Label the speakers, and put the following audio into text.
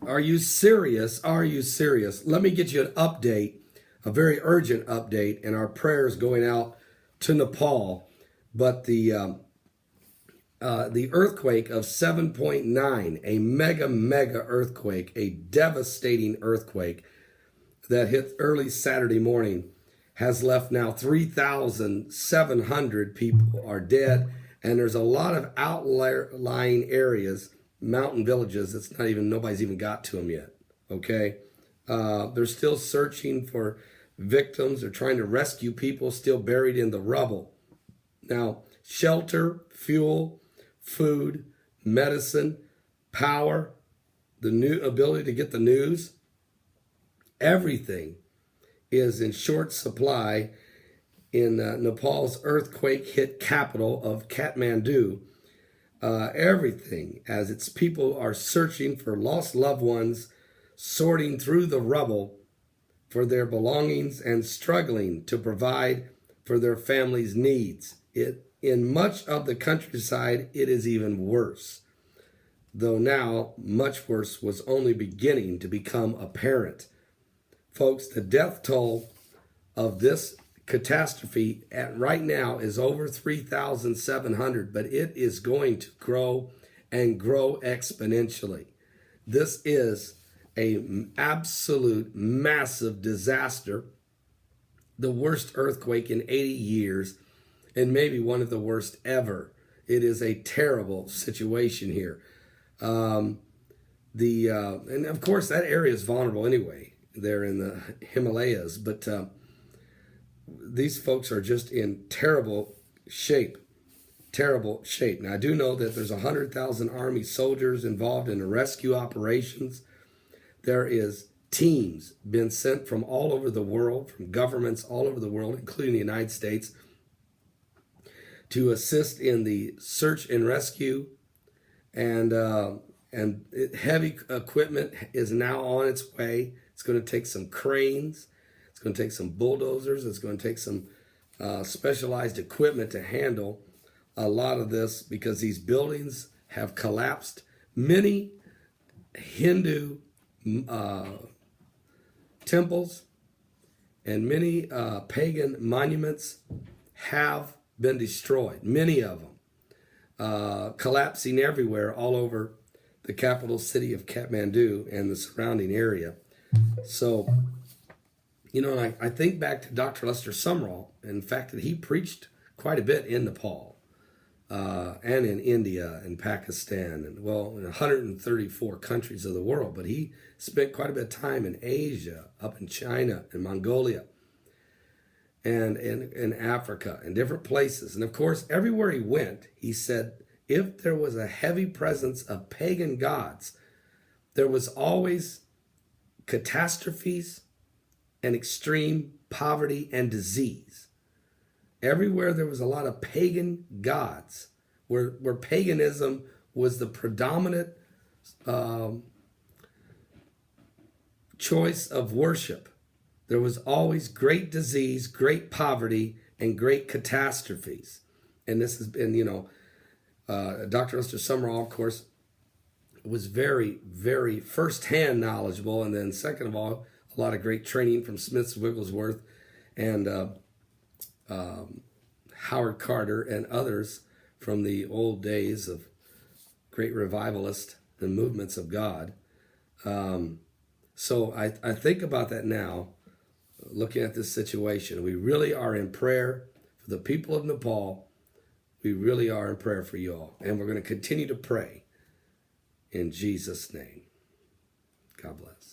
Speaker 1: Are you serious? Are you serious? Let me get you an update, a very urgent update, and our prayers going out to Nepal. But the earthquake of 7.9, a mega earthquake, a devastating earthquake that hit early Saturday morning, has left now 3,700 people are dead, and there's a lot of outlying areas, mountain villages, that's not even, nobody's even got to them yet. Okay, they're still searching for victims. They're trying to rescue people still buried in the rubble. Now, shelter, fuel, food, medicine, power, the new ability to get the news, everything is in short supply in Nepal's earthquake-hit capital of Kathmandu. Everything, as its people are searching for lost loved ones, sorting through the rubble for their belongings and struggling to provide for their families' needs. In much of the countryside, it is even worse, though now much worse was only beginning to become apparent. Folks, the death toll of this catastrophe right now is over 3,700, but it is going to grow and grow exponentially. This is an absolute massive disaster, the worst earthquake in 80 years, and maybe one of the worst ever. It is a terrible situation here. And of course, that area is vulnerable anyway. They're in the Himalayas, but these folks are just in terrible shape. Now, I do know that there's 100,000 Army soldiers involved in the rescue operations. There is teams been sent from all over the world, from governments all over the world, including the United States, to assist in the search and rescue. And heavy equipment is now on its way. It's going to take some cranes. It's going to take some bulldozers. It's going to take some specialized equipment to handle a lot of this, because these buildings have collapsed. Many Hindu temples and many pagan monuments have been destroyed. Many of them collapsing everywhere all over the capital city of Kathmandu and the surrounding area. So, you know, I think back to Dr. Lester Sumrall, and the fact that he preached quite a bit in Nepal and in India and Pakistan, and well, in 134 countries of the world. But he spent quite a bit of time in Asia, up in China and Mongolia, and in Africa and different places. And of course, everywhere he went, he said, if there was a heavy presence of pagan gods, there was always catastrophes and extreme poverty and disease. Everywhere there was a lot of pagan gods, where paganism was the predominant choice of worship, there was always great disease, great poverty, and great catastrophes. And this has been, you know, Dr. Lester Sumrall, of course, was very, very firsthand knowledgeable. And then second of all, a lot of great training from Smith Wigglesworth and Howard Carter and others from the old days of great revivalists and movements of God. So I think about that now, looking at this situation. We really are in prayer for the people of Nepal. We really are in prayer for you all. And we're going to continue to pray in Jesus' name. God bless.